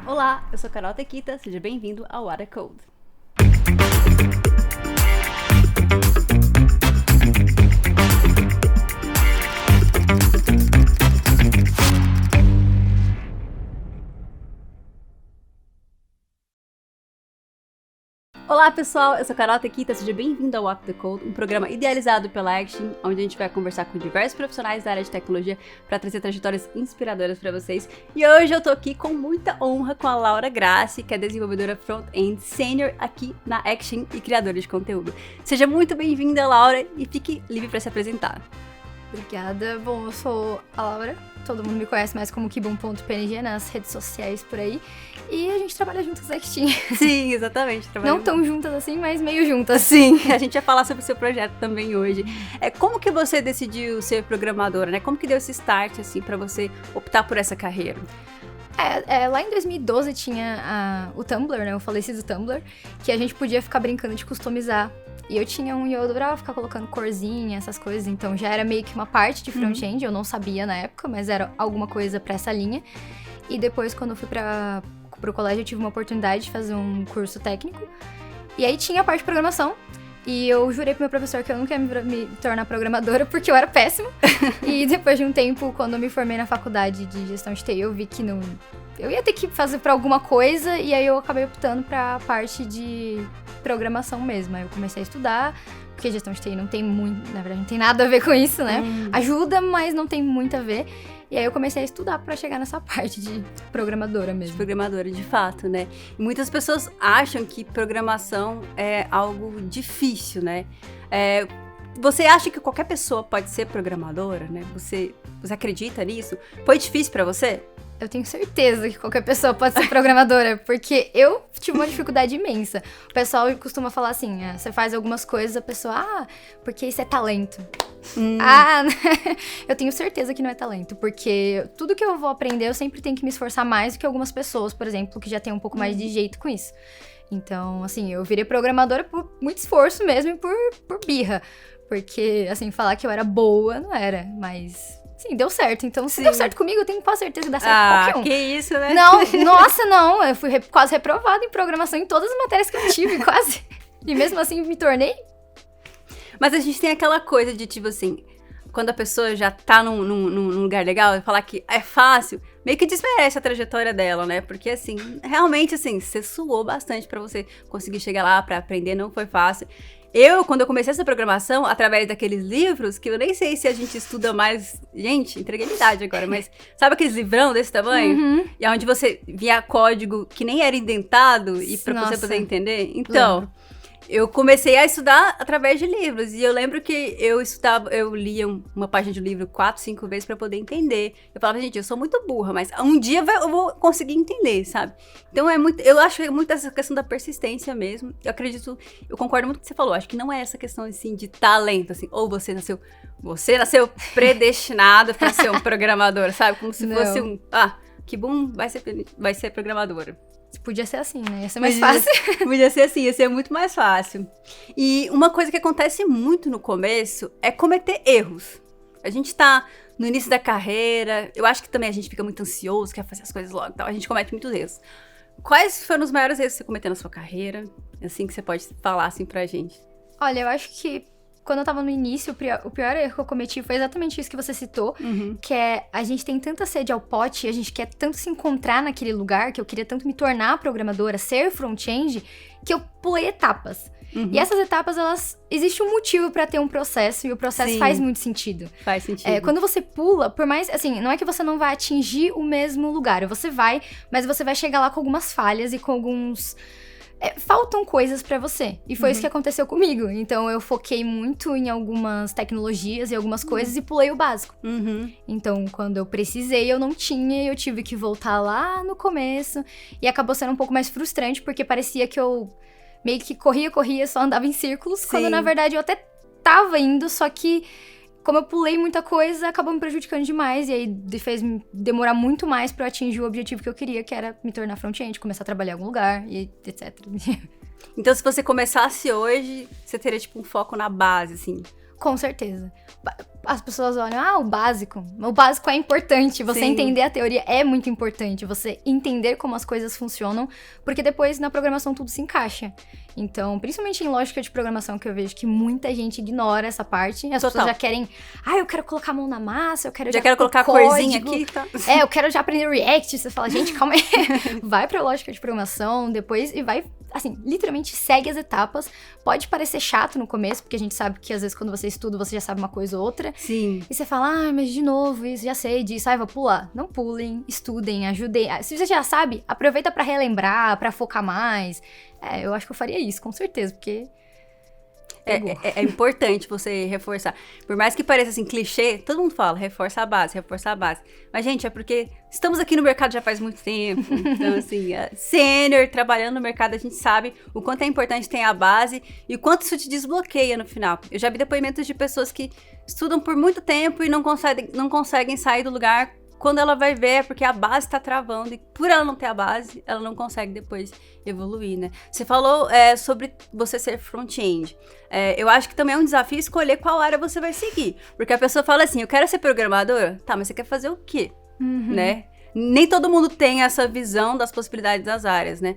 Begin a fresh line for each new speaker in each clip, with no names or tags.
Olá, eu sou Carol Tequita, seja bem-vindo ao What a Code. Olá pessoal, eu sou Carol Tequita, seja bem-vindo ao What the Code, um programa idealizado pela Action, onde a gente vai conversar com diversos profissionais da área de tecnologia para trazer trajetórias inspiradoras para vocês. E hoje eu tô aqui com muita honra com a Laura Grassi, que é desenvolvedora front-end senior aqui na Action e criadora de conteúdo. Seja muito bem-vinda, Laura, e fique livre para se apresentar.
Obrigada. Bom, eu sou a Laura, todo mundo me conhece mais como kibum.png nas redes sociais por aí. E a gente trabalha juntas aqui.
Sim, exatamente.
Não tão juntas assim, mas meio juntas.
Sim, a gente vai falar sobre o seu projeto também hoje. Como que você decidiu ser programadora, né? Como que deu esse start, assim, pra você optar por essa carreira?
Lá em 2012 tinha o Tumblr, né? O falecido Tumblr, que a gente podia ficar brincando de customizar. E eu tinha e eu adorava ficar colocando corzinha, essas coisas. Então já era meio que uma parte de front-end, eu não sabia na época, mas era alguma coisa pra essa linha. E depois, quando eu fui pro colégio, eu tive uma oportunidade de fazer um curso técnico. E aí tinha a parte de programação. E eu jurei pro meu professor que eu nunca ia me tornar programadora, porque eu era péssima. E depois de um tempo, quando eu me formei na faculdade de gestão de TI, eu vi que não... Eu ia ter que fazer pra alguma coisa, e aí eu acabei optando pra parte de programação mesmo. Aí eu comecei a estudar, porque gestão de TI não tem muito... Na verdade, não tem nada a ver com isso, né? Ajuda, mas não tem muito a ver. E aí eu comecei a estudar pra chegar nessa parte de programadora mesmo.
De programadora, de fato, né? E muitas pessoas acham que programação é algo difícil, né? Você acha que qualquer pessoa pode ser programadora, né? Você acredita nisso? Foi difícil pra você?
Eu tenho certeza que qualquer pessoa pode ser programadora, porque eu tive uma dificuldade imensa. O pessoal costuma falar assim, você faz algumas coisas, a pessoa, porque isso é talento. Eu tenho certeza que não é talento, porque tudo que eu vou aprender, eu sempre tenho que me esforçar mais do que algumas pessoas, por exemplo, que já tem um pouco mais de jeito com isso. Então, assim, eu virei programadora por muito esforço mesmo e por birra. Porque, assim, falar que eu era boa, não era, mas... Sim, deu certo. Então, se deu certo comigo, eu tenho quase certeza que dá certo com qualquer um.
Que isso, né?
Não, nossa, não. Eu fui quase reprovada em programação em todas as matérias que eu tive, quase. E mesmo assim, me tornei.
Mas a gente tem aquela coisa de, tipo assim, quando a pessoa já tá num lugar legal, e falar que é fácil, meio que desmerece a trajetória dela, né? Porque, assim, realmente, assim, você suou bastante pra você conseguir chegar lá, pra aprender, não foi fácil. Quando eu comecei essa programação, através daqueles livros, que eu nem sei se a gente estuda mais... Gente, entreguei a idade agora, mas sabe aqueles livrão desse tamanho? E onde você via código que nem era indentado e pra você poder entender? Então, eu comecei a estudar através de livros. E eu lembro que eu lia uma página de livro 4, 5 vezes pra poder entender. Eu falava, gente, eu sou muito burra, mas um dia eu vou conseguir entender, sabe? Então eu acho que é muito essa questão da persistência mesmo. Eu concordo muito com o que você falou. Acho que não é essa questão, assim, de talento, assim, ou você nasceu predestinado pra ser um programador, sabe? Como se fosse que bom, vai ser programadora.
Podia ser assim, né? Ia ser mais fácil.
Podia ser assim, ia ser muito mais fácil. E uma coisa que acontece muito no começo é cometer erros. A gente tá no início da carreira, eu acho que também a gente fica muito ansioso, quer fazer as coisas logo e tal, a gente comete muitos erros. Quais foram os maiores erros que você cometeu na sua carreira? Assim que você pode falar assim pra gente.
Olha, eu acho que quando eu tava no início, o pior erro que eu cometi foi exatamente isso que você citou, que é a gente tem tanta sede ao pote, a gente quer tanto se encontrar naquele lugar, que eu queria tanto me tornar programadora, ser front-end, que eu pulei etapas. E essas etapas, existe um motivo pra ter um processo, e o processo faz muito sentido.
Faz sentido.
Quando você pula, por mais, assim, não é que você não vai atingir o mesmo lugar, você vai, mas você vai chegar lá com algumas falhas e com alguns... faltam coisas pra você. E foi isso que aconteceu comigo. Então, eu foquei muito em algumas tecnologias e algumas coisas e pulei o básico. Então, quando eu precisei, eu não tinha e eu tive que voltar lá no começo. E acabou sendo um pouco mais frustrante, porque parecia que eu meio que corria, só andava em círculos. Quando, na verdade, eu até tava indo, só que como eu pulei muita coisa, acabou me prejudicando demais. E aí fez demorar muito mais pra eu atingir o objetivo que eu queria, que era me tornar front-end, começar a trabalhar em algum lugar, e etc.
Então, se você começasse hoje, você teria, tipo, um foco na base, assim.
Com certeza. As pessoas olham, o básico. O básico é importante. Você entender a teoria é muito importante. Você entender como as coisas funcionam, porque depois na programação tudo se encaixa. Então, principalmente em lógica de programação, que eu vejo que muita gente ignora essa parte. As pessoas já querem, eu quero colocar a mão na massa, eu quero
já quero colocar
código.
A corzinha aqui, tá?
Eu quero já aprender React. Você fala, gente, calma aí. Vai pra lógica de programação, depois, e vai, assim, literalmente segue as etapas. Pode parecer chato no começo, porque a gente sabe que às vezes quando você estuda, você já sabe uma coisa ou outra.
Sim.
E você fala, mas de novo, isso, já sei disso, vou pular. Não pulem, estudem, ajudem. Se você já sabe, aproveita pra relembrar, pra focar mais. Eu acho que eu faria isso, com certeza, porque...
É importante você reforçar. Por mais que pareça assim, clichê, todo mundo fala, reforça a base. Mas, gente, é porque estamos aqui no mercado já faz muito tempo. Então, assim, sênior, trabalhando no mercado, a gente sabe o quanto é importante ter a base e o quanto isso te desbloqueia no final. Eu já vi depoimentos de pessoas que estudam por muito tempo e não conseguem sair do lugar. Quando ela vai ver, é porque a base tá travando. E por ela não ter a base, ela não consegue depois evoluir, né? Você falou sobre você ser front-end. Eu acho que também é um desafio escolher qual área você vai seguir. Porque a pessoa fala assim, eu quero ser programadora. Tá, mas você quer fazer o quê? Né? Nem todo mundo tem essa visão das possibilidades das áreas, né?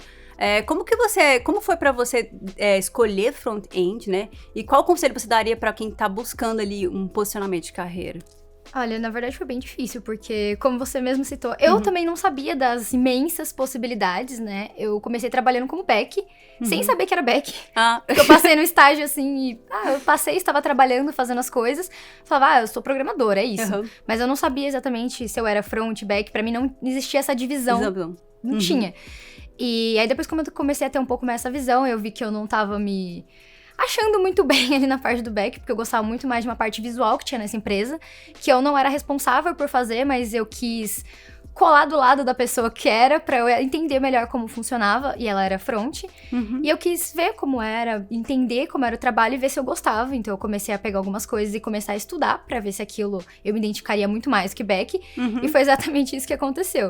Como foi pra você escolher front-end, né? E qual conselho você daria pra quem tá buscando ali um posicionamento de carreira?
Olha, na verdade foi bem difícil, porque, como você mesmo citou, eu também não sabia das imensas possibilidades, né? Eu comecei trabalhando como back, sem saber que era back. Porque eu passei no estágio, assim, eu passei, estava trabalhando, fazendo as coisas, falava, eu sou programadora, é isso. Mas eu não sabia exatamente se eu era front, back, pra mim não existia essa divisão. Não tinha. E aí depois, como eu comecei a ter um pouco mais essa visão, eu vi que eu não tava me... achando muito bem ali na parte do back, porque eu gostava muito mais de uma parte visual que tinha nessa empresa, que eu não era responsável por fazer, mas eu quis colar do lado da pessoa que era, pra eu entender melhor como funcionava, e ela era front, e eu quis ver como era, entender como era o trabalho e ver se eu gostava, então eu comecei a pegar algumas coisas e começar a estudar pra ver se aquilo eu me identificaria muito mais que back, e foi exatamente isso que aconteceu.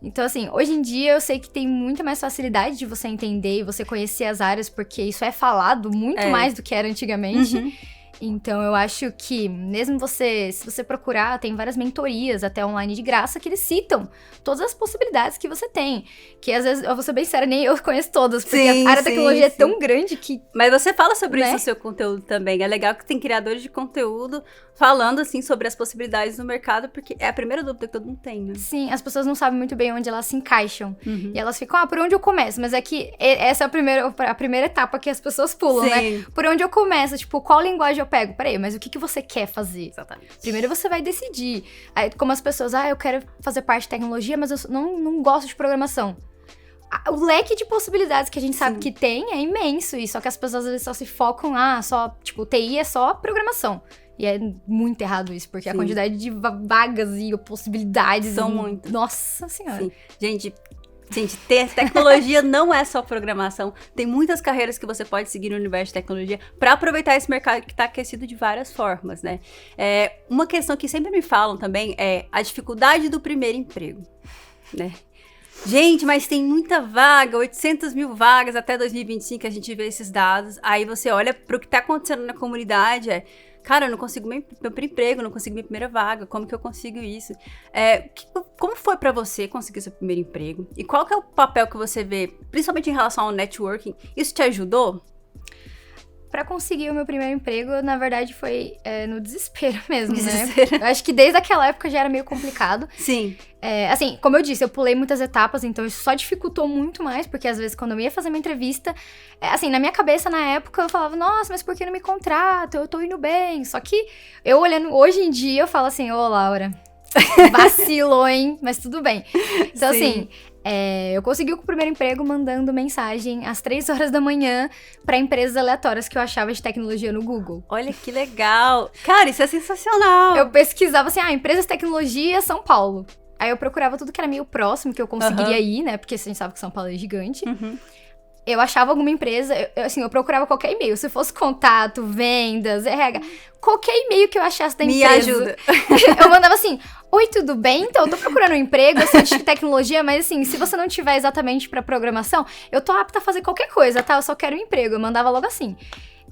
Então, assim, hoje em dia eu sei que tem muita mais facilidade de você entender e você conhecer as áreas, porque isso é falado muito mais do que era antigamente. Então, eu acho que, mesmo se você procurar, tem várias mentorias, até online de graça, que eles citam todas as possibilidades que você tem. Que, às vezes, eu vou ser bem séria, nem eu conheço todas, porque a área da tecnologia é tão grande que...
Mas você fala sobre isso no seu conteúdo também. É legal que tem criadores de conteúdo falando, assim, sobre as possibilidades no mercado, porque é a primeira dúvida que todo mundo tem, né?
Sim, as pessoas não sabem muito bem onde elas se encaixam. E elas ficam, por onde eu começo? Mas é que essa é a primeira etapa que as pessoas pulam, né? Por onde eu começo? Tipo, qual linguagem eu pego? Peraí, mas o que você quer fazer?
Exatamente.
Primeiro você vai decidir. Aí, como as pessoas, eu quero fazer parte de tecnologia, mas eu não gosto de programação. O leque de possibilidades que a gente sabe que tem é imenso, e só que as pessoas às vezes só se focam, tipo, TI é só programação. E é muito errado isso, porque a quantidade de vagas e possibilidades...
São muitas.
Nossa Senhora.
Sim. Gente, ter tecnologia não é só programação. Tem muitas carreiras que você pode seguir no universo de tecnologia para aproveitar esse mercado que está aquecido de várias formas, né? Uma questão que sempre me falam também é a dificuldade do primeiro emprego, né? Gente, mas tem muita vaga, 800 mil vagas até 2025, a gente vê esses dados. Aí você olha para o que está acontecendo na comunidade, cara, eu não consigo meu primeiro emprego, não consigo minha primeira vaga, como que eu consigo isso? Como foi pra você conseguir seu primeiro emprego? E qual que é o papel que você vê, principalmente em relação ao networking? Isso te ajudou?
Pra conseguir o meu primeiro emprego, na verdade, foi no desespero mesmo, né? Eu acho que desde aquela época já era meio complicado.
Sim.
Assim, como eu disse, eu pulei muitas etapas, então isso só dificultou muito mais, porque às vezes quando eu ia fazer uma entrevista, assim, na minha cabeça, na época, eu falava, nossa, mas por que não me contrata? Eu tô indo bem. Só que eu olhando hoje em dia, eu falo assim, ô, Laura, vacilou, hein? Mas tudo bem. Então, assim... eu consegui o primeiro emprego mandando mensagem às 3 horas da manhã pra empresas aleatórias que eu achava de tecnologia no Google.
Olha que legal! Cara, isso é sensacional!
Eu pesquisava assim, empresas de tecnologia São Paulo. Aí eu procurava tudo que era meio próximo, que eu conseguiria ir, né? Porque a gente sabe que São Paulo é gigante. eu achava alguma empresa, eu procurava qualquer e-mail. Se fosse contato, vendas, RH, qualquer e-mail que eu achasse da empresa.
Me ajuda.
Eu mandava assim, oi, tudo bem? Então, eu tô procurando um emprego, eu sou de tecnologia, mas assim, se você não tiver exatamente pra programação, eu tô apta a fazer qualquer coisa, tá? Eu só quero um emprego. Eu mandava logo assim.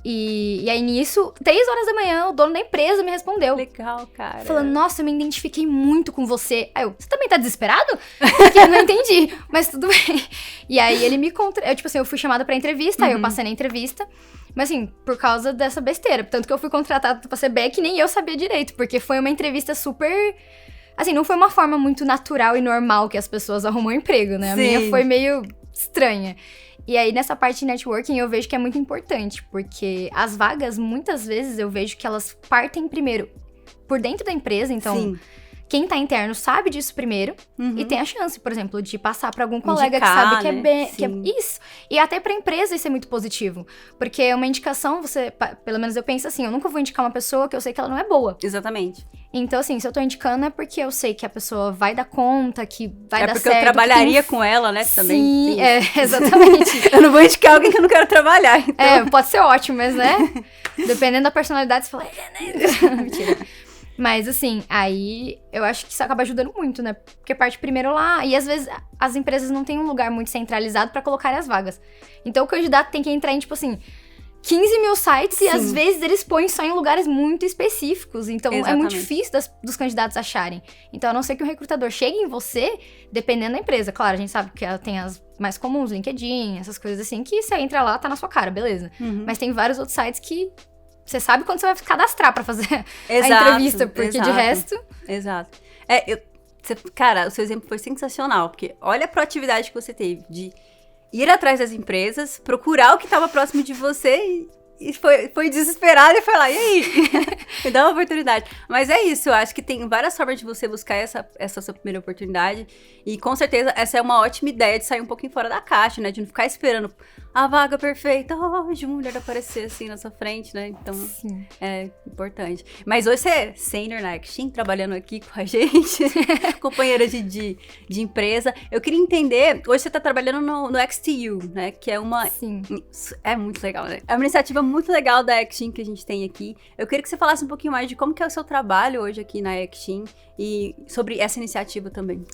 E aí, nisso, 3 horas da manhã, o dono da empresa me respondeu.
Legal, cara.
Falando, nossa, eu me identifiquei muito com você. Aí você também tá desesperado? Porque eu não entendi, mas tudo bem. E aí, ele me eu fui chamada pra entrevista, aí eu passei na entrevista. Mas assim, por causa dessa besteira. Tanto que eu fui contratada pra ser back e nem eu sabia direito, porque foi uma entrevista super... Assim, não foi uma forma muito natural e normal que as pessoas arrumam emprego, né? A minha foi meio estranha. E aí, nessa parte de networking, eu vejo que é muito importante, porque as vagas, muitas vezes, eu vejo que elas partem primeiro por dentro da empresa, então... Quem tá interno sabe disso primeiro e tem a chance, por exemplo, de passar pra algum colega que sabe que é bem... Que é isso. E até pra empresa isso é muito positivo. Porque uma indicação, pelo menos eu penso assim, eu nunca vou indicar uma pessoa que eu sei que ela não é boa.
Exatamente.
Então, assim, se eu tô indicando é porque eu sei que a pessoa vai dar conta, que vai dar certo.
É porque eu trabalharia com ela, né, também.
Sim, exatamente.
Eu não vou indicar alguém que eu não quero trabalhar, então.
Pode ser ótimo, mas, né, dependendo da personalidade, você fala... Mentira. Mas, assim, aí eu acho que isso acaba ajudando muito, né? Porque parte primeiro lá, e às vezes as empresas não têm um lugar muito centralizado pra colocar as vagas. Então o candidato tem que entrar em, tipo assim, 15 mil sites e às vezes eles põem só em lugares muito específicos. Então é muito difícil dos candidatos acharem. Então, a não ser que o recrutador chegue em você, dependendo da empresa. Claro, a gente sabe que ela tem as mais comuns, LinkedIn, essas coisas assim, que você entra lá, tá na sua cara, beleza. Mas tem vários outros sites que... Você sabe quando você vai cadastrar pra fazer a entrevista, porque de resto...
Exato. Cara, o seu exemplo foi sensacional, porque olha a proatividade que você teve de ir atrás das empresas, procurar o que estava próximo de você e foi desesperado e foi lá, e aí? Me dá uma oportunidade. Mas é isso, eu acho que tem várias formas de você buscar essa sua primeira oportunidade e com certeza essa é uma ótima ideia de sair um pouquinho fora da caixa, né? De não ficar esperando a vaga perfeita, Júnior aparecer assim na sua frente, né? Então, é importante. Mas hoje você é senior na Actin, trabalhando aqui com a gente, companheira de empresa. Eu queria entender, hoje você tá trabalhando no XTU, né? Que é uma...
Sim.
É muito legal, né? É uma iniciativa muito legal da Actin que a gente tem aqui. Eu queria que você falasse um pouquinho mais de como que é o seu trabalho hoje aqui na Actin e sobre essa iniciativa também.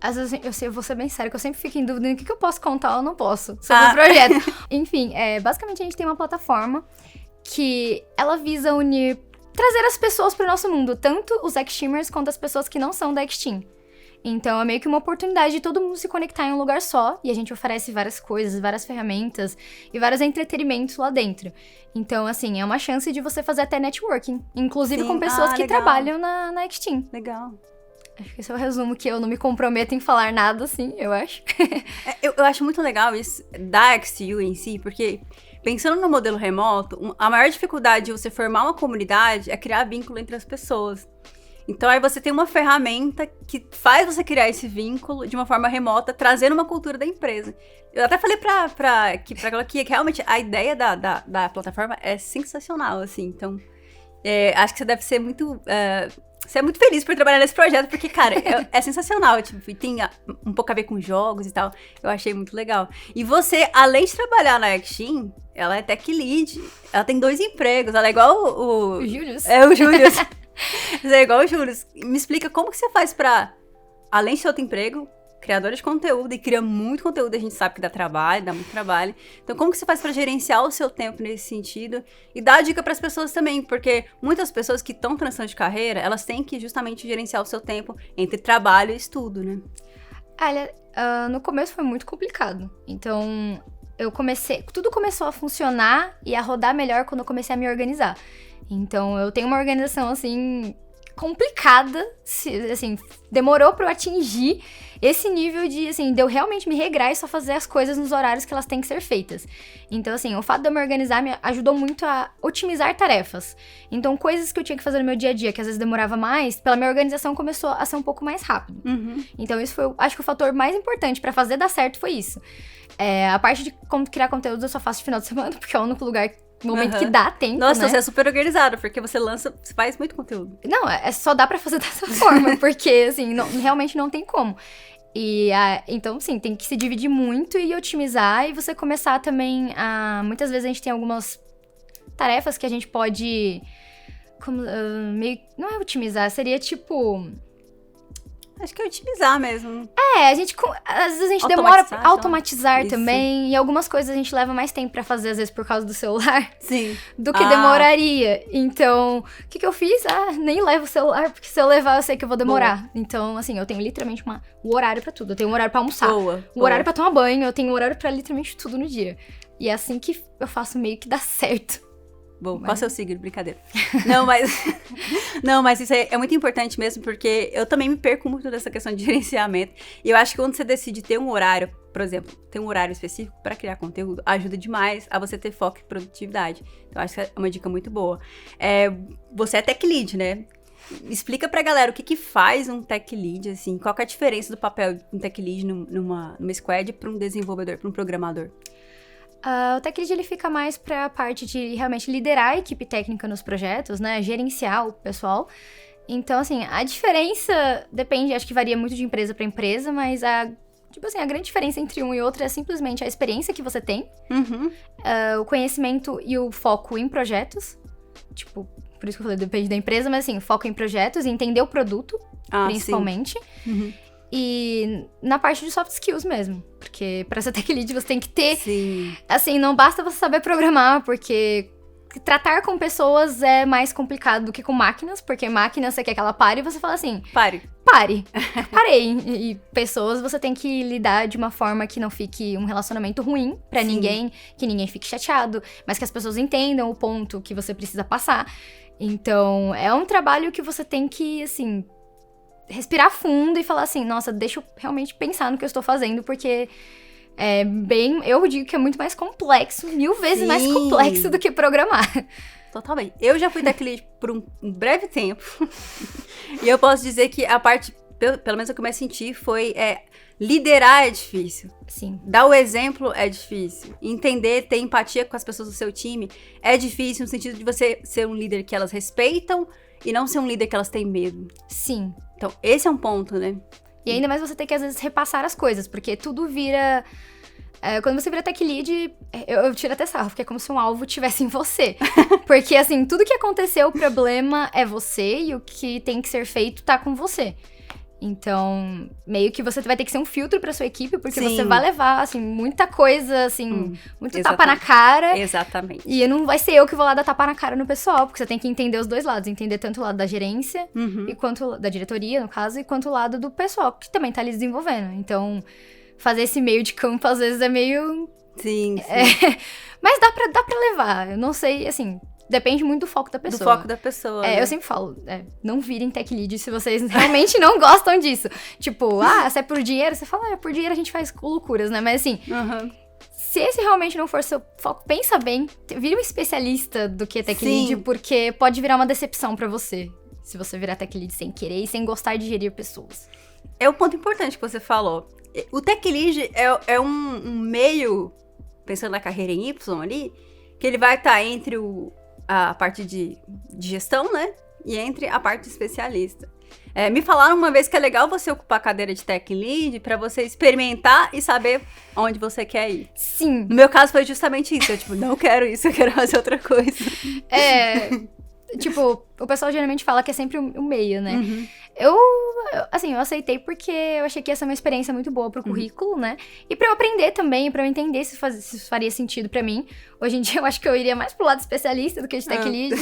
Às vezes eu vou ser bem séria, que eu sempre fico em dúvida em que eu posso contar ou não posso sobre o projeto. Enfim, basicamente a gente tem uma plataforma que ela visa unir, trazer as pessoas pro nosso mundo, tanto os Actimers quanto as pessoas que não são da Actin. Então é meio que uma oportunidade de todo mundo se conectar em um lugar só, e a gente oferece várias coisas, várias ferramentas e vários entretenimentos lá dentro. Então, assim, é uma chance de você fazer até networking, inclusive com pessoas que trabalham na Actin.
Legal.
Acho que esse é o resumo, que eu não me comprometo em falar nada, assim, eu acho.
Eu acho muito legal isso da XTU em si, porque pensando no modelo remoto, a maior dificuldade de você formar uma comunidade é criar vínculo entre as pessoas. Então aí você tem uma ferramenta que faz você criar esse vínculo de uma forma remota, trazendo uma cultura da empresa. Eu até falei pra ela que realmente a ideia da plataforma é sensacional, assim. Então, acho que você deve ser muito... Você é muito feliz por trabalhar nesse projeto, porque, cara, é sensacional. Tipo, tem um pouco a ver com jogos e tal. Eu achei muito legal. E você, além de trabalhar na Actin, ela é tech lead. Ela tem 2 empregos. Ela é igual o
Július.
O Július. Você é igual o Július. Me explica como que você faz pra, além de seu outro emprego, criadora de conteúdo, e cria muito conteúdo, a gente sabe que dá trabalho, dá muito trabalho. Então, como que você faz pra gerenciar o seu tempo nesse sentido? E dar dica pras pessoas também, porque muitas pessoas que estão transição de carreira, elas têm que justamente gerenciar o seu tempo entre trabalho e estudo, né?
Olha, no começo foi muito complicado. Então, tudo começou a funcionar e a rodar melhor quando eu comecei a me organizar. Então, eu tenho uma organização, assim, complicada, assim, demorou pra eu atingir esse nível de, assim, de eu realmente me regrar e só fazer as coisas nos horários que elas têm que ser feitas. Então, assim, o fato de eu me organizar me ajudou muito a otimizar tarefas. Então, coisas que eu tinha que fazer no meu dia a dia, que às vezes demorava mais, pela minha organização começou a ser um pouco mais rápido. Então, isso foi, acho que o fator mais importante pra fazer dar certo foi isso. A parte de como criar conteúdo eu só faço no final de semana, porque é o único momento que dá tempo,
Nossa,
né?
você é super organizado, porque você faz muito conteúdo.
Não, só dá pra fazer dessa forma, porque, assim, realmente não tem como. Então, sim, tem que se dividir muito e otimizar, e você começar também a... Muitas vezes a gente tem algumas tarefas que a gente pode... não é otimizar, seria tipo...
Acho que é otimizar mesmo.
Às vezes a gente demora pra automatizar também, e algumas coisas a gente leva mais tempo pra fazer, às vezes por causa do celular,
sim,
do que demoraria. Então, o que eu fiz? Nem levo o celular, porque se eu levar eu sei que eu vou demorar. Boa. Então, assim, eu tenho literalmente o horário pra tudo. Eu tenho um horário pra almoçar, horário pra tomar banho, eu tenho um horário pra literalmente tudo no dia. E é assim que eu faço meio que dá certo.
Bom, qual é o seu signo? Brincadeira. Não, mas isso é muito importante mesmo, porque eu também me perco muito dessa questão de gerenciamento. E eu acho que quando você decide ter um horário, por exemplo, ter um horário específico para criar conteúdo, ajuda demais a você ter foco e produtividade. Então, acho que é uma dica muito boa. Você é tech lead, né? Explica pra galera o que faz um tech lead, assim, qual que é a diferença do papel de um tech lead numa squad para um desenvolvedor, para um programador.
O Tech Lead, ele fica mais pra parte de realmente liderar a equipe técnica nos projetos, né? Gerenciar o pessoal. Então, assim, a diferença depende, acho que varia muito de empresa pra empresa, mas a grande diferença entre um e outro é simplesmente a experiência que você tem, o conhecimento e o foco em projetos. Tipo, por isso que eu falei, depende da empresa, mas assim, foco em projetos e entender o produto, principalmente. E na parte de soft skills mesmo. Porque pra ser tech lead você tem que ter...
Sim.
Assim, não basta você saber programar, porque tratar com pessoas é mais complicado do que com máquinas. Porque máquinas você quer que ela pare e você fala assim...
Pare.
Parei. E pessoas você tem que lidar de uma forma que não fique um relacionamento ruim pra ninguém. Que ninguém fique chateado. Mas que as pessoas entendam o ponto que você precisa passar. Então, é um trabalho que você tem que, assim... respirar fundo e falar assim, nossa, deixa eu realmente pensar no que eu estou fazendo, porque eu digo que é muito mais complexo, 1000 vezes mais complexo do que programar.
Totalmente. Eu já fui tech lead por um breve tempo, e eu posso dizer que a parte, pelo menos o que eu mais senti, foi liderar é difícil.
Sim.
Dar o exemplo é difícil. Entender, ter empatia com as pessoas do seu time é difícil, no sentido de você ser um líder que elas respeitam, e não ser um líder que elas têm medo.
Sim.
Então, esse é um ponto, né?
E ainda mais você tem que, às vezes, repassar as coisas, porque tudo vira... quando você vira tech lead, eu tiro até sarro, porque é como se um alvo tivesse em você. Porque, assim, tudo que aconteceu, o problema é você, e o que tem que ser feito tá com você. Então, meio que você vai ter que ser um filtro pra sua equipe, porque você vai levar, assim, muita coisa, assim, muito tapa na cara.
Exatamente.
E não vai ser eu que vou lá dar tapa na cara no pessoal, porque você tem que entender os dois lados. Entender tanto o lado da gerência, e quanto da diretoria, no caso, e quanto o lado do pessoal, que também tá ali desenvolvendo. Então, fazer esse meio de campo, às vezes, é meio...
Sim.
Mas dá pra levar. Eu não sei, assim... Depende muito do foco da pessoa.
Do foco da pessoa.
Eu sempre falo, não virem tech lead se vocês realmente não gostam disso. Tipo, se é por dinheiro, você fala, por dinheiro a gente faz loucuras, né? Mas assim, se esse realmente não for seu foco, pensa bem, vira um especialista do que tech lead, porque pode virar uma decepção pra você. Se você virar tech lead sem querer e sem gostar de gerir pessoas.
É um ponto importante que você falou. O tech lead é um meio, pensando na carreira em Y ali, que ele vai estar entre a parte de gestão, né? E entre a parte de especialista. Me falaram uma vez que é legal você ocupar a cadeira de tech lead pra você experimentar e saber onde você quer ir.
Sim.
No meu caso foi justamente isso. Eu, não quero isso, eu quero fazer outra coisa.
Tipo, o pessoal geralmente fala que é sempre o meio, né? Eu aceitei porque eu achei que ia ser uma experiência muito boa pro currículo, né? E pra eu aprender também, pra eu entender se faria sentido pra mim. Hoje em dia eu acho que eu iria mais pro lado especialista do que de tech lead,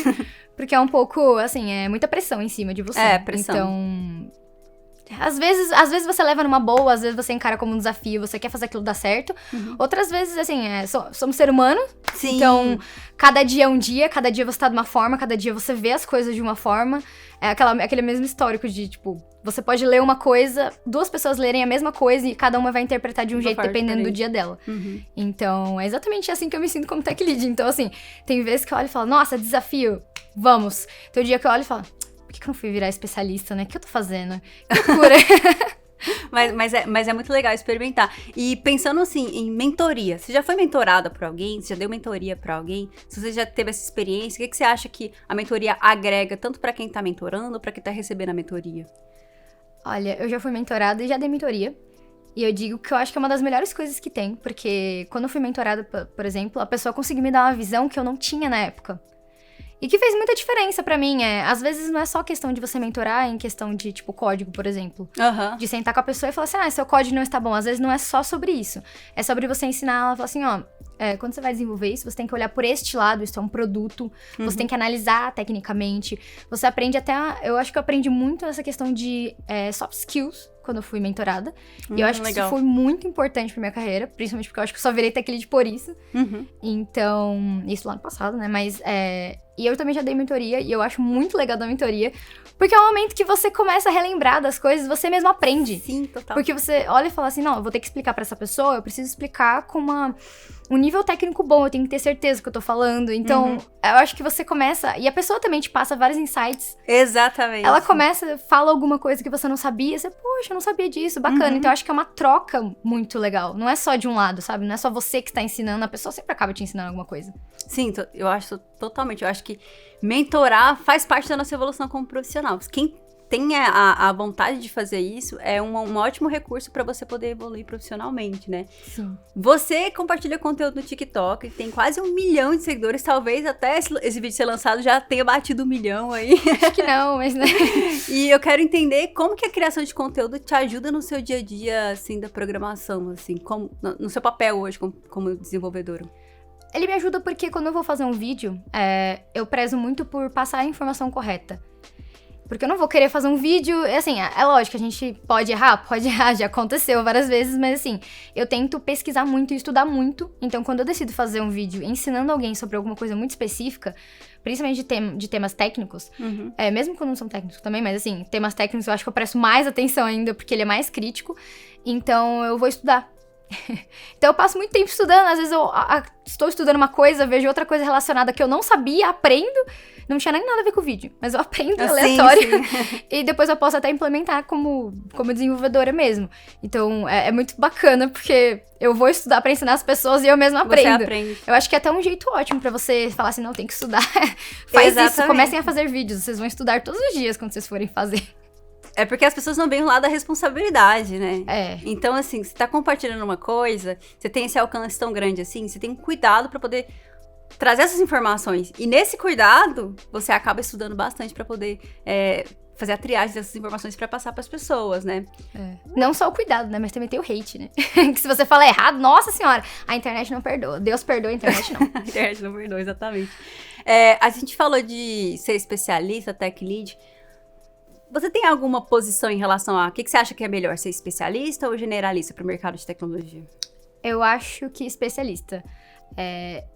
porque é um pouco, assim, muita pressão em cima de você.
Pressão.
Então, às vezes você leva numa boa, às vezes você encara como um desafio, você quer fazer aquilo dar certo. Outras vezes, assim, somos ser humano.
Sim.
Então, cada dia é um dia, cada dia você tá de uma forma, cada dia você vê as coisas de uma forma. É aquele mesmo histórico de, tipo, você pode ler uma coisa, 2 pessoas lerem a mesma coisa e cada uma vai interpretar de um jeito dependendo do dia dela. Então, é exatamente assim que eu me sinto como tech lead. Então, assim, tem vezes que eu olho e falo, nossa, desafio, vamos. Tem um dia que eu olho e falo, por que eu não fui virar especialista, né? O que eu tô fazendo? Que loucura.
Mas é muito legal experimentar. E pensando assim, em mentoria. Você já foi mentorada por alguém? Você já deu mentoria pra alguém? Se você já teve essa experiência, o que você acha que a mentoria agrega tanto pra quem tá mentorando, pra quem tá recebendo a mentoria?
Olha, eu já fui mentorada e já dei mentoria. E eu digo que eu acho que é uma das melhores coisas que tem, porque quando eu fui mentorada, por exemplo, a pessoa conseguiu me dar uma visão que eu não tinha na época. E que fez muita diferença pra mim, às vezes não é só questão de você mentorar em questão de, tipo, código, por exemplo. De sentar com a pessoa e falar assim, seu código não está bom. Às vezes não é só sobre isso. É sobre você ensinar ela, falar assim, quando você vai desenvolver isso, você tem que olhar por este lado, isso é um produto, você tem que analisar tecnicamente. Você aprende eu acho que eu aprendi muito essa questão de soft skills, quando eu fui mentorada. E eu acho que
legal.
isso foi muito importante pra minha carreira, principalmente porque eu acho que eu só virei tech lead por isso. Então, isso lá no passado, né? Mas, e eu também já dei mentoria, e eu acho muito legal da mentoria, porque é um momento que você começa a relembrar das coisas, você mesmo aprende.
Sim, total.
Porque você olha e fala assim, não, eu vou ter que explicar pra essa pessoa, eu preciso explicar com um nível técnico bom, eu tenho que ter certeza do que eu tô falando. Então, eu acho que você começa... E a pessoa também te passa vários insights.
Exatamente.
Ela começa, fala alguma coisa que você não sabia, você, poxa, eu não sabia disso, bacana. Então, eu acho que é uma troca muito legal. Não é só de um lado, sabe? Não é só você que está ensinando, a pessoa sempre acaba te ensinando alguma coisa.
Sim, eu acho totalmente. Eu acho que mentorar faz parte da nossa evolução como profissional. Quem tem a vontade de fazer isso, é um ótimo recurso para você poder evoluir profissionalmente, né?
Sim.
Você compartilha conteúdo no TikTok, tem quase 1 milhão de seguidores, talvez até esse vídeo ser lançado já tenha batido 1 milhão aí.
Acho que não, mas... Né?
E eu quero entender como que a criação de conteúdo te ajuda no seu dia a dia, assim, da programação, assim, como, no seu papel hoje como desenvolvedora.
Ele me ajuda porque quando eu vou fazer um vídeo, eu prezo muito por passar a informação correta. Porque eu não vou querer fazer um vídeo... Assim, é lógico, a gente pode errar, já aconteceu várias vezes, mas assim, eu tento pesquisar muito e estudar muito. Então, quando eu decido fazer um vídeo ensinando alguém sobre alguma coisa muito específica, principalmente de temas técnicos, mesmo quando não são técnicos também, mas assim, temas técnicos eu acho que eu presto mais atenção ainda, porque ele é mais crítico. Então, eu vou estudar. Então eu passo muito tempo estudando, às vezes eu estou estudando uma coisa, vejo outra coisa relacionada que eu não sabia, aprendo, não tinha nem nada a ver com o vídeo, mas eu aprendo aleatório, sim. E depois eu posso até implementar como desenvolvedora mesmo. Então é muito bacana, porque eu vou estudar pra ensinar as pessoas e eu mesma aprendo.
Você aprende.
Eu acho que é até um jeito ótimo pra você falar assim, não, tem que estudar. Faz
Exatamente.
Isso, comecem a fazer vídeos, vocês vão estudar todos os dias quando vocês forem fazer.
É porque as pessoas não veem o lado da responsabilidade, né? Então, assim, você tá compartilhando uma coisa, você tem esse alcance tão grande assim, você tem cuidado pra poder trazer essas informações. E nesse cuidado, você acaba estudando bastante pra poder fazer a triagem dessas informações pra passar pras pessoas, né?
Não só o cuidado, né? Mas também tem o hate, né? Que se você falar errado, nossa senhora, a internet não perdoa. Deus perdoa, a internet não.
A internet não perdoa, exatamente. A gente falou de ser especialista, tech lead. Você tem alguma posição em relação a... O que você acha que é melhor, ser especialista ou generalista para o mercado de tecnologia?
Eu acho que especialista.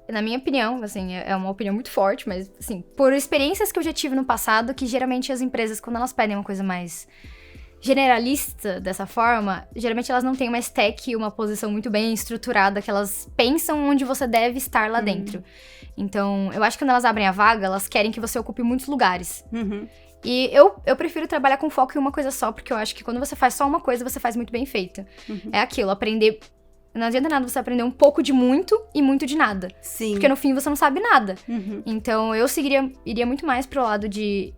Na minha opinião, assim, é uma opinião muito forte, mas, assim, por experiências que eu já tive no passado, que geralmente as empresas, quando elas pedem uma coisa mais generalista dessa forma, geralmente elas não têm uma stack, uma posição muito bem estruturada, que elas pensam onde você deve estar lá dentro. Então, eu acho que quando elas abrem a vaga, elas querem que você ocupe muitos lugares. E eu prefiro trabalhar com foco em uma coisa só, porque eu acho que quando você faz só uma coisa, você faz muito bem feita. É aquilo, aprender... Não adianta nada você aprender um pouco de muito e muito de nada.
Sim.
Porque no fim você não sabe nada. Então eu iria muito mais pro lado de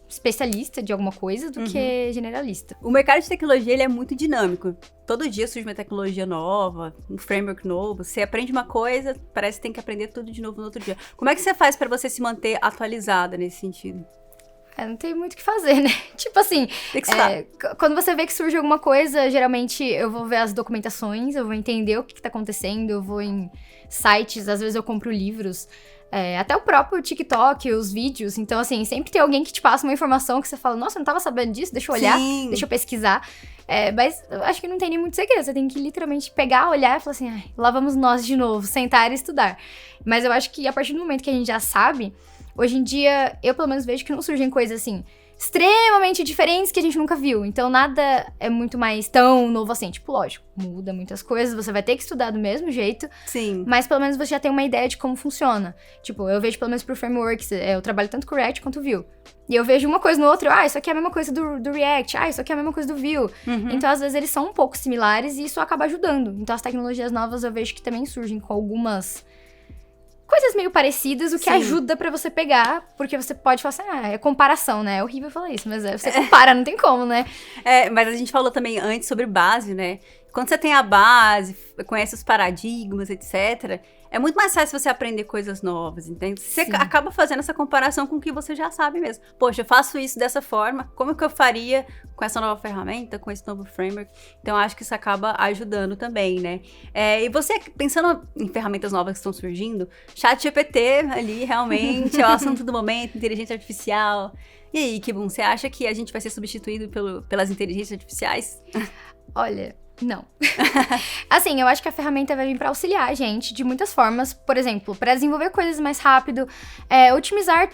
especialista de alguma coisa do que generalista.
O mercado de tecnologia, ele é muito dinâmico. Todo dia surge uma tecnologia nova, um framework novo. Você aprende uma coisa, parece que tem que aprender tudo de novo no outro dia. Como é que você faz pra você se manter atualizada nesse sentido?
Não tem muito o que fazer, né? Tipo assim, quando você vê que surge alguma coisa, geralmente eu vou ver as documentações, eu vou entender o que tá acontecendo, eu vou em sites, às vezes eu compro livros, até o próprio TikTok, os vídeos. Então, assim, sempre tem alguém que te passa uma informação que você fala, nossa, eu não tava sabendo disso, deixa eu olhar, deixa eu pesquisar. Mas eu acho que não tem nem muito segredo, você tem que literalmente pegar, olhar e falar assim, lá vamos nós de novo, sentar e estudar. Mas eu acho que a partir do momento que a gente já sabe... Hoje em dia, eu pelo menos vejo que não surgem coisas assim, extremamente diferentes que a gente nunca viu. Então nada é muito mais tão novo assim. Tipo, lógico, muda muitas coisas, você vai ter que estudar do mesmo jeito.
Sim.
Mas pelo menos você já tem uma ideia de como funciona. Tipo, eu vejo pelo menos por frameworks, eu trabalho tanto com React quanto Vue. E eu vejo uma coisa no outro, isso aqui é a mesma coisa do React, isso aqui é a mesma coisa do Vue. Então às vezes eles são um pouco similares e isso acaba ajudando. Então as tecnologias novas eu vejo que também surgem com algumas... coisas meio parecidas, o que ajuda pra você pegar, porque você pode falar assim, é comparação, né? É horrível falar isso, mas você compara, não tem como, né?
Mas a gente falou também antes sobre base, né? quando você tem a base, conhece os paradigmas, etc., é muito mais fácil você aprender coisas novas, entende? Você acaba fazendo essa comparação com o que você já sabe mesmo. Poxa, eu faço isso dessa forma, como que eu faria com essa nova ferramenta, com esse novo framework? Então, acho que isso acaba ajudando também, né? E você, pensando em ferramentas novas que estão surgindo, ChatGPT ali, realmente, é o assunto do momento, inteligência artificial. E aí, Kibum, você acha que a gente vai ser substituído pelas inteligências artificiais?
Olha, não. Assim, eu acho que a ferramenta vai vir pra auxiliar a gente de muitas formas. Por exemplo, pra desenvolver coisas mais rápido, otimizar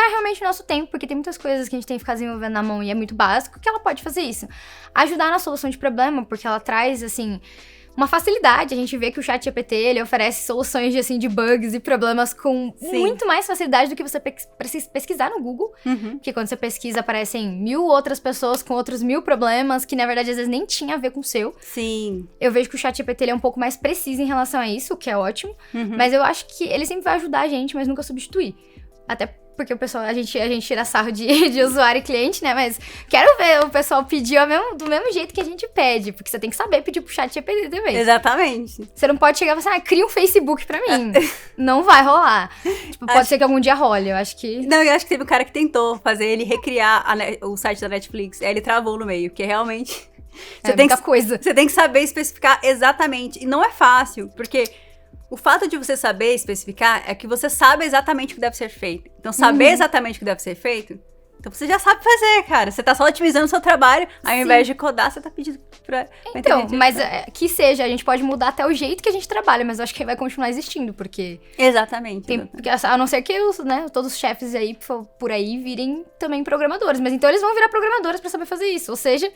realmente o nosso tempo, porque tem muitas coisas que a gente tem que ficar desenvolvendo na mão e é muito básico, que ela pode fazer isso. Ajudar na solução de problema, porque ela traz, assim, uma facilidade. A gente vê que o ChatGPT, ele oferece soluções de bugs e problemas com muito mais facilidade do que você precisa pesquisar no Google. Porque quando você pesquisa, aparecem 1000 outras pessoas com outros 1000 problemas, que na verdade às vezes nem tinha a ver com o seu.
Sim.
Eu vejo que o ChatGPT, ele é um pouco mais preciso em relação a isso, o que é ótimo. Mas eu acho que ele sempre vai ajudar a gente, mas nunca substituir. Até porque o pessoal, a gente tira sarro de usuário e cliente, né? Mas quero ver o pessoal pedir do mesmo jeito que a gente pede. Porque você tem que saber pedir pro ChatGPT também.
Exatamente.
Você não pode chegar e falar assim, cria um Facebook pra mim. Não vai rolar. Tipo, pode ser que algum dia role, eu acho que...
Não, eu acho que teve um cara que tentou fazer ele recriar o site da Netflix. Aí ele travou no meio, porque realmente... Você tem que saber especificar exatamente. E não é fácil, porque... O fato de você saber especificar é que você sabe exatamente o que deve ser feito. Então, saber exatamente o que deve ser feito, então você já sabe fazer, cara. Você tá só otimizando o seu trabalho, ao invés de codar, você tá pedindo pra
Então, mas que seja, a gente pode mudar até o jeito que a gente trabalha, mas eu acho que vai continuar existindo, porque...
Exatamente.
Porque, a não ser que todos os chefes aí por aí virem também programadores. Mas então eles vão virar programadores pra saber fazer isso. Ou seja...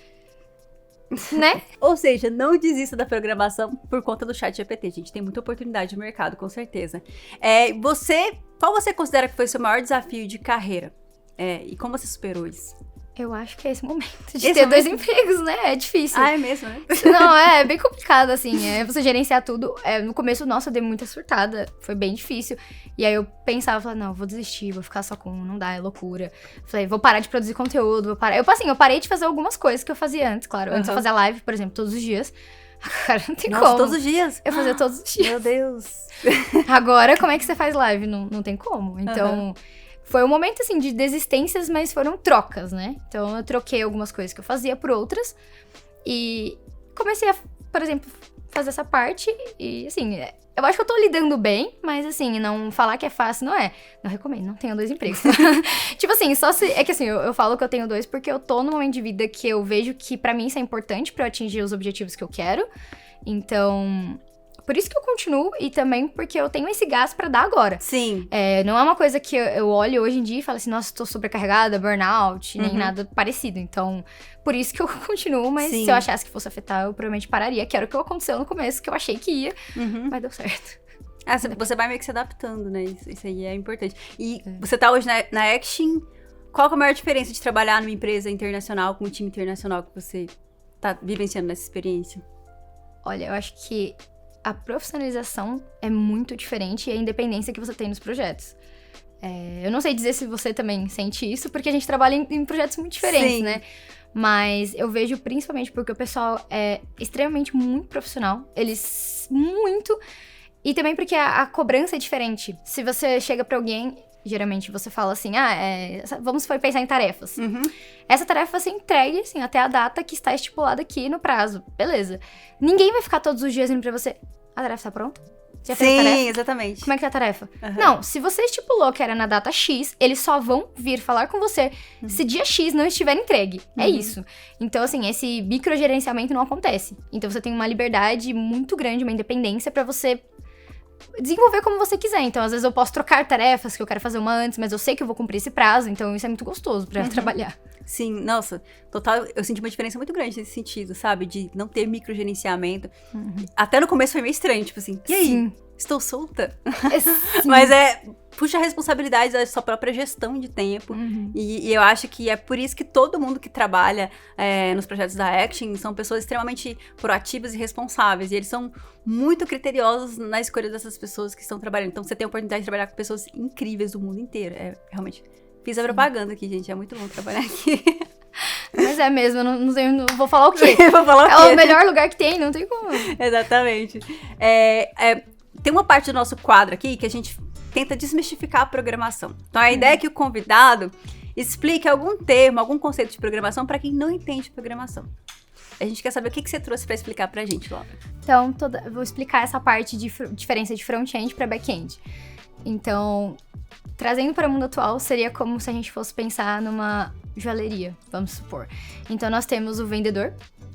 Né?
Ou seja, não desista da programação por conta do ChatGPT, gente. Tem muita oportunidade no mercado, com certeza. Qual você considera que foi o seu maior desafio de carreira? E como você superou isso?
Eu acho que é esse momento de ter 2 empregos, né? É difícil.
Ah, é mesmo, né?
Não, é bem complicado, assim. Você gerenciar tudo. No começo, nossa, eu dei muita surtada. Foi bem difícil. E aí eu pensava, não, vou desistir, vou ficar só com um, não dá, é loucura. Falei, vou parar de produzir conteúdo, vou parar. Eu parei de fazer algumas coisas que eu fazia antes, claro. Antes eu fazia live, por exemplo, todos os dias. Agora não tem como.
Todos os dias?
Eu fazia todos os dias.
Meu Deus.
Agora, como é que você faz live? Não tem como. Então... Foi um momento, assim, de desistências, mas foram trocas, né? Então, eu troquei algumas coisas que eu fazia por outras. E comecei a, por exemplo, fazer essa parte. E, assim, eu acho que eu tô lidando bem. Mas, assim, não falar que é fácil, não é. Não recomendo, não tenho 2 empregos. Tipo assim, só se... É que, assim, eu falo que eu tenho 2 porque eu tô num momento de vida que eu vejo que, pra mim, isso é importante pra eu atingir os objetivos que eu quero. Então... Por isso que eu continuo e também porque eu tenho esse gás pra dar agora.
Sim.
Não é uma coisa que eu olho hoje em dia e falo assim, nossa, tô sobrecarregada, burnout, nem nada parecido. Então, por isso que eu continuo, mas se eu achasse que fosse afetar, eu provavelmente pararia. Que era o que aconteceu no começo, que eu achei que ia, mas deu certo.
Você vai meio que se adaptando, né? Isso aí é importante. E você tá hoje na Action. Qual que é a maior diferença de trabalhar numa empresa internacional, com um time internacional que você tá vivenciando nessa experiência?
Olha, eu acho que a profissionalização é muito diferente e a independência que você tem nos projetos. Eu não sei dizer se você também sente isso, porque a gente trabalha em projetos muito diferentes, né? Mas eu vejo principalmente porque o pessoal é extremamente muito profissional. Eles muito... E também porque a cobrança é diferente. Se você chega pra alguém... Geralmente você fala assim, vamos pensar em tarefas. Essa tarefa vai ser entregue, assim, até a data que está estipulada aqui no prazo. Beleza. Ninguém vai ficar todos os dias indo pra você. A tarefa tá pronta? Já fez a tarefa?
Sim, exatamente.
Como é que tá a tarefa? Não, se você estipulou que era na data X, eles só vão vir falar com você se dia X não estiver entregue. É isso. Então, assim, esse microgerenciamento não acontece. Então, você tem uma liberdade muito grande, uma independência pra você desenvolver como você quiser. Então, às vezes eu posso trocar tarefas, que eu quero fazer uma antes, mas eu sei que eu vou cumprir esse prazo, então isso é muito gostoso pra trabalhar.
Sim, nossa, total, eu senti uma diferença muito grande nesse sentido, sabe? De não ter microgerenciamento. Até no começo foi meio estranho, tipo assim, e aí?
Sim.
Estou solta? Mas puxa a responsabilidade da sua própria gestão de tempo. E eu acho que é por isso que todo mundo que trabalha nos projetos da Action são pessoas extremamente proativas e responsáveis. E eles são muito criteriosos na escolha dessas pessoas que estão trabalhando. Então, você tem a oportunidade de trabalhar com pessoas incríveis do mundo inteiro. Realmente, fiz a propaganda aqui, gente. É muito bom trabalhar aqui.
Mas Mas é mesmo, eu não vou falar o quê?
Vou falar o
É
quê?
o melhor lugar que tem, não tem como.
Exatamente. Tem uma parte do nosso quadro aqui que a gente tenta desmistificar a programação. Então, a ideia é que o convidado explique algum termo, algum conceito de programação para quem não entende programação. A gente quer saber o que você trouxe para explicar pra gente, Laura.
Então, vou explicar essa parte de diferença de front-end para back-end. Então, trazendo para o mundo atual, seria como se a gente fosse pensar numa joalheria, vamos supor. Então, nós temos o vendedor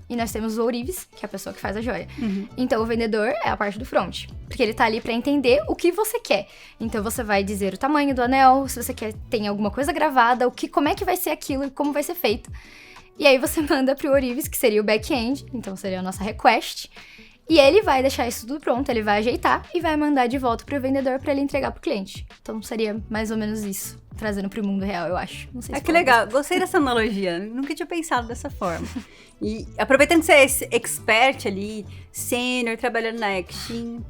e nós temos o ourives, que é a pessoa que faz a joia. Então, o vendedor é a parte do front, porque ele tá ali para entender o que você quer. Então, você vai dizer o tamanho do anel, se você quer tem alguma coisa gravada, como é que vai ser aquilo e como vai ser feito. E aí você manda pro ourives, que seria o back-end, então seria a nossa request. E ele vai deixar isso tudo pronto, ele vai ajeitar e vai mandar de volta pro vendedor pra ele entregar pro cliente. Então seria mais ou menos isso, trazendo pro mundo real, eu acho. Não sei se
que legal, gostei dessa analogia, nunca tinha pensado dessa forma. E aproveitando que você é esse expert ali, sênior, trabalhando na Action,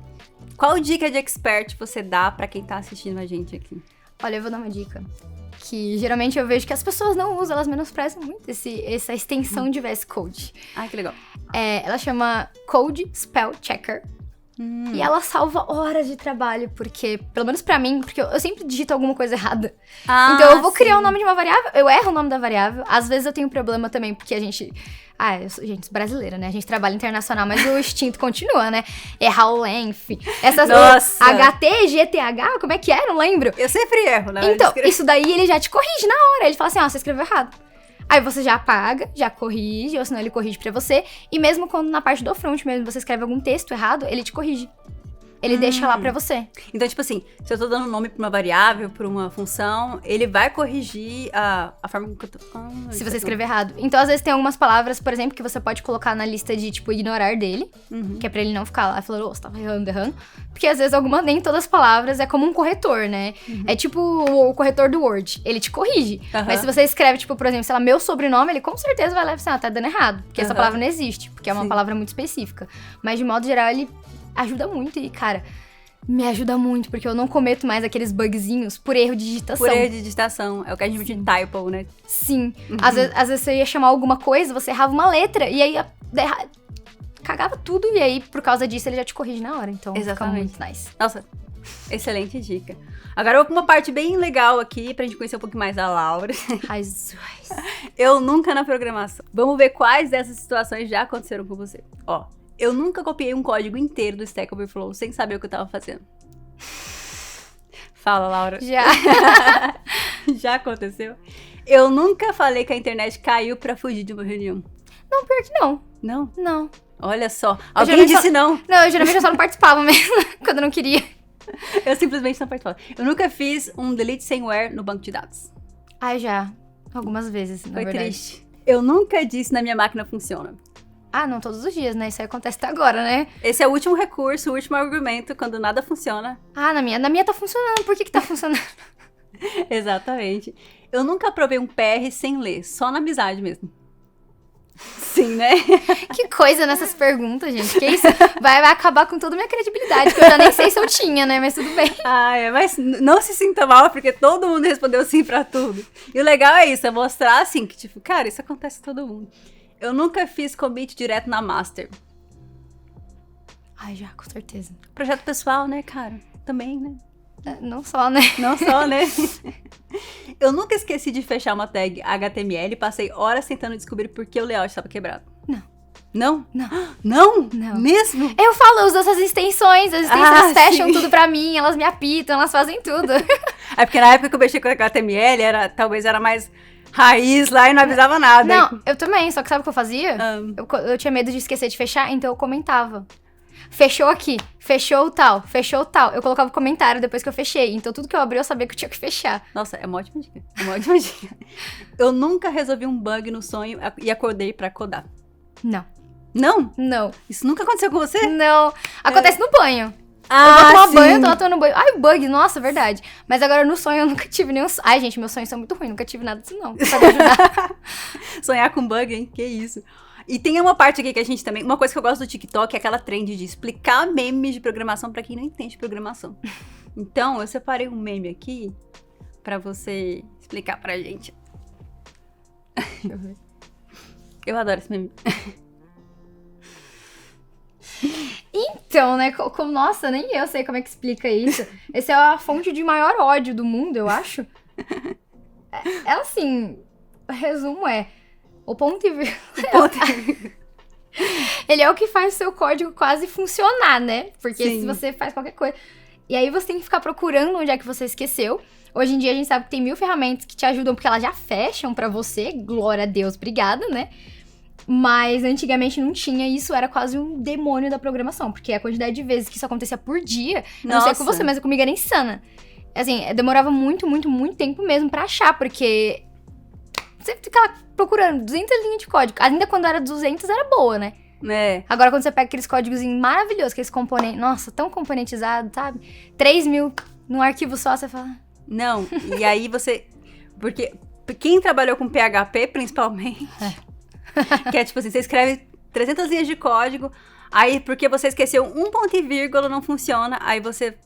qual dica de expert você dá pra quem tá assistindo a gente aqui?
Olha, eu vou dar uma dica. Que geralmente eu vejo que as pessoas não usam, elas menosprezam muito essa extensão de VS Code.
Ah, que legal.
Ela chama Code Spell Checker. E ela salva horas de trabalho, porque, pelo menos pra mim, porque eu sempre digito alguma coisa errada. Então eu vou criar o nome de uma variável, eu erro o nome da variável. Às vezes eu tenho problema também, porque a gente... eu sou gente brasileira, né? A gente trabalha internacional, mas o instinto continua, né? Errar o length. Essas
Nossa!
HT, GTH, como é que é? Não lembro.
Eu sempre erro, né?
Então, isso daí ele já te corrige na hora. Ele fala assim, você escreveu errado. Aí você já apaga, já corrige, ou senão ele corrige pra você. E mesmo quando na parte do front mesmo você escreve algum texto errado, ele te corrige. Ele deixa lá pra você.
Então, tipo assim, se eu tô dando nome pra uma variável, pra uma função, ele vai corrigir a forma que eu tô falando.
Se você escrever errado. Então, às vezes, tem algumas palavras, por exemplo, que você pode colocar na lista de, tipo, ignorar dele. Que é pra ele não ficar lá falando, você tava errando. Porque, às vezes, nem todas as palavras é como um corretor, né? É tipo o corretor do Word. Ele te corrige. Mas se você escreve, tipo, por exemplo, sei lá, meu sobrenome, ele com certeza vai lá e fala assim, tá dando errado. Porque essa palavra não existe. Porque é uma palavra muito específica. Mas, de modo geral, ele ajuda muito e, cara, me ajuda muito, porque eu não cometo mais aqueles bugzinhos por erro de digitação. Por
erro de digitação, é o que a gente chama de typo, né?
Sim. Às vezes você ia chamar alguma coisa, você errava uma letra, e aí cagava tudo, e aí, por causa disso, ele já te corrige na hora. Então, fica muito nice.
Nossa, excelente dica. Agora, eu vou pra uma parte bem legal aqui, pra gente conhecer um pouquinho mais da Laura. Eu nunca na programação. Vamos ver quais dessas situações já aconteceram com você. Eu nunca copiei um código inteiro do Stack Overflow sem saber o que eu tava fazendo. Fala, Laura.
Já.
Já aconteceu? Eu nunca falei que a internet caiu pra fugir de uma reunião.
Não, pior que não.
Não?
Não.
Olha só. Alguém disse não.
Não, eu geralmente só não participava mesmo, quando eu não queria.
Eu simplesmente não participava. Eu nunca fiz um delete semware no banco de dados.
Já. Algumas vezes, na verdade.
Foi triste. Eu nunca disse na minha máquina funciona.
Não todos os dias, né? Isso aí acontece até agora, né?
Esse é o último recurso, o último argumento, quando nada funciona.
Na minha tá funcionando. Por que tá funcionando?
Exatamente. Eu nunca aprovei um PR sem ler, só na amizade mesmo. Sim, né?
Que coisa nessas perguntas, gente. Que isso vai acabar com toda a minha credibilidade, que eu já nem sei se eu tinha, né? Mas tudo bem.
Mas não se sinta mal, porque todo mundo respondeu sim pra tudo. E o legal é isso, é mostrar assim, que tipo, cara, isso acontece com todo mundo. Eu nunca fiz commit direto na master.
Já, com certeza.
Projeto pessoal, né, cara? Também, né?
Não só, né?
Não só, né? Eu nunca esqueci de fechar uma tag HTML e passei horas tentando descobrir por que o layout estava quebrado.
Não.
Não?
Não.
Não?
Não.
Mesmo?
Eu falo, eu uso essas extensões. As extensões fecham tudo pra mim, elas me apitam, elas fazem tudo.
É porque na época que eu mexi com HTML, talvez era mais raiz lá e não avisava nada.
Não, eu também, só que sabe o que eu fazia? Eu tinha medo de esquecer de fechar, então eu comentava. Fechou aqui, fechou tal. Eu colocava comentário depois que eu fechei. Então tudo que eu abri eu sabia que eu tinha que fechar.
Nossa, é uma ótima dica. Eu nunca resolvi um bug no sonho e acordei pra codar.
Não.
Não?
Não.
Isso nunca aconteceu com você?
Não. Acontece no banho. Eu vou tomar banho, eu tô lá tomando banho. Bug, nossa, verdade. Mas agora no sonho eu nunca tive nenhum... Gente, meus sonhos são muito ruins, nunca tive nada disso não. Pra me ajudar.
Sonhar com bug, hein? Que isso. E tem uma parte aqui que a gente também... Uma coisa que eu gosto do TikTok é aquela trend de explicar memes de programação pra quem não entende programação. Então, eu separei um meme aqui pra você explicar pra gente.
Deixa eu ver.
Eu adoro esse meme.
Então, né, nossa, nem eu sei como é que explica isso. Essa é a fonte de maior ódio do mundo, eu acho. É assim, o resumo é, o ponto e vírgula. Ele é o que faz o seu código quase funcionar, né? Porque se você faz qualquer coisa... E aí você tem que ficar procurando onde é que você esqueceu. Hoje em dia a gente sabe que tem 1000 ferramentas que te ajudam, porque elas já fecham pra você. Glória a Deus, obrigada, né? Mas antigamente não tinha, e isso era quase um demônio da programação, porque a quantidade de vezes que isso acontecia por dia, não sei com você, mas comigo era insana. Assim, demorava muito, muito, muito tempo mesmo pra achar, porque você fica lá procurando 200 linhas de código. Ainda quando era 200 era boa, né?
É.
Agora quando você pega aqueles códigos maravilhosos, aqueles componentes, nossa, tão componentizados, sabe? 3.000 num arquivo só, você fala...
Não, e aí você... Porque quem trabalhou com PHP, principalmente... Que é tipo assim, você escreve 300 linhas de código, aí porque você esqueceu um ponto e vírgula, não funciona, aí você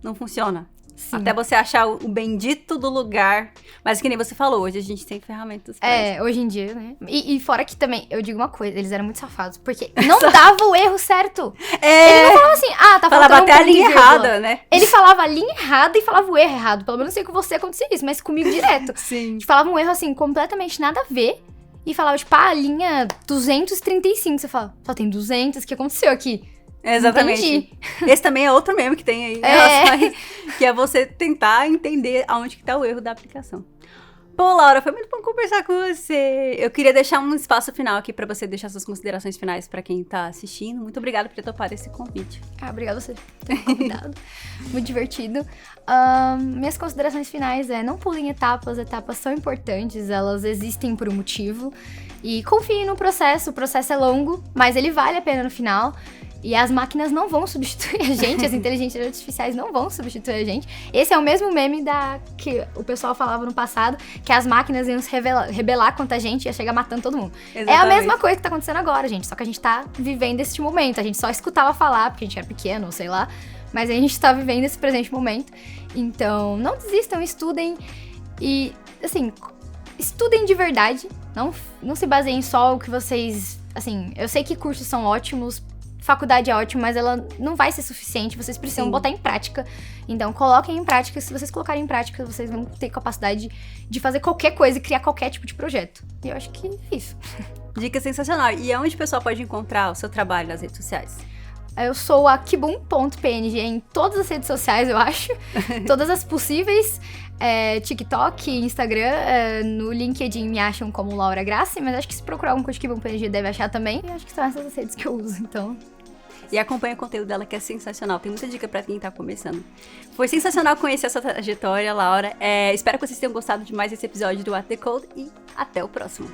não funciona. Sim. Até você achar o bendito do lugar. Mas que nem você falou, hoje a gente tem ferramentas pra isso.
Hoje em dia, né? E fora que também, eu digo uma coisa, eles eram muito safados, porque não dava o erro certo. Ele não falava assim, tá
falava
faltando
até a linha errada, né?
Ele falava a linha errada e falava o erro errado. Pelo menos não sei com você acontecia isso, mas comigo direto.
Sim.
Ele falava um erro assim, completamente nada a ver. E falava, tipo, a linha 235. Você fala, só tem 200, o que aconteceu aqui?
Exatamente.
Entendi.
Esse também é outro meme que tem aí. Que é você tentar entender aonde que tá o erro da aplicação. Pô, Laura, foi muito bom conversar com você. Eu queria deixar um espaço final aqui pra você deixar suas considerações finais pra quem tá assistindo. Muito obrigada por ter topado esse convite.
Obrigada a você por ter me convidado. Muito divertido. Minhas considerações finais não pulem etapas. Etapas são importantes, elas existem por um motivo. E confiem no processo. O processo é longo, mas ele vale a pena no final. E as máquinas não vão substituir a gente, as inteligências artificiais não vão substituir a gente. Esse é o mesmo meme que o pessoal falava no passado, que as máquinas iam se rebelar contra a gente e ia chegar matando todo mundo. Exatamente. É a mesma coisa que tá acontecendo agora, gente, só que a gente tá vivendo esse momento. A gente só escutava falar, porque a gente era pequeno, ou sei lá, mas a gente tá vivendo esse presente momento. Então, não desistam, estudem e, assim, estudem de verdade. Não se baseiem só o que vocês... Assim, eu sei que cursos são ótimos, faculdade é ótima, mas ela não vai ser suficiente, vocês precisam botar em prática. Então, coloquem em prática, se vocês colocarem em prática, vocês vão ter capacidade de fazer qualquer coisa e criar qualquer tipo de projeto. E eu acho que é isso.
Dica sensacional. E aonde o pessoal pode encontrar o seu trabalho nas redes sociais?
Eu sou a kibum.png em todas as redes sociais, eu acho. Todas as possíveis. TikTok, Instagram, no LinkedIn me acham como Laura Grassi, mas acho que se procurar alguma coisa de kibum.png deve achar também. E acho que são essas as redes que eu uso, então...
E acompanha o conteúdo dela, que é sensacional. Tem muita dica pra quem tá começando. Foi sensacional conhecer essa trajetória, Laura. Espero que vocês tenham gostado de mais esse episódio do What the Code e até o próximo.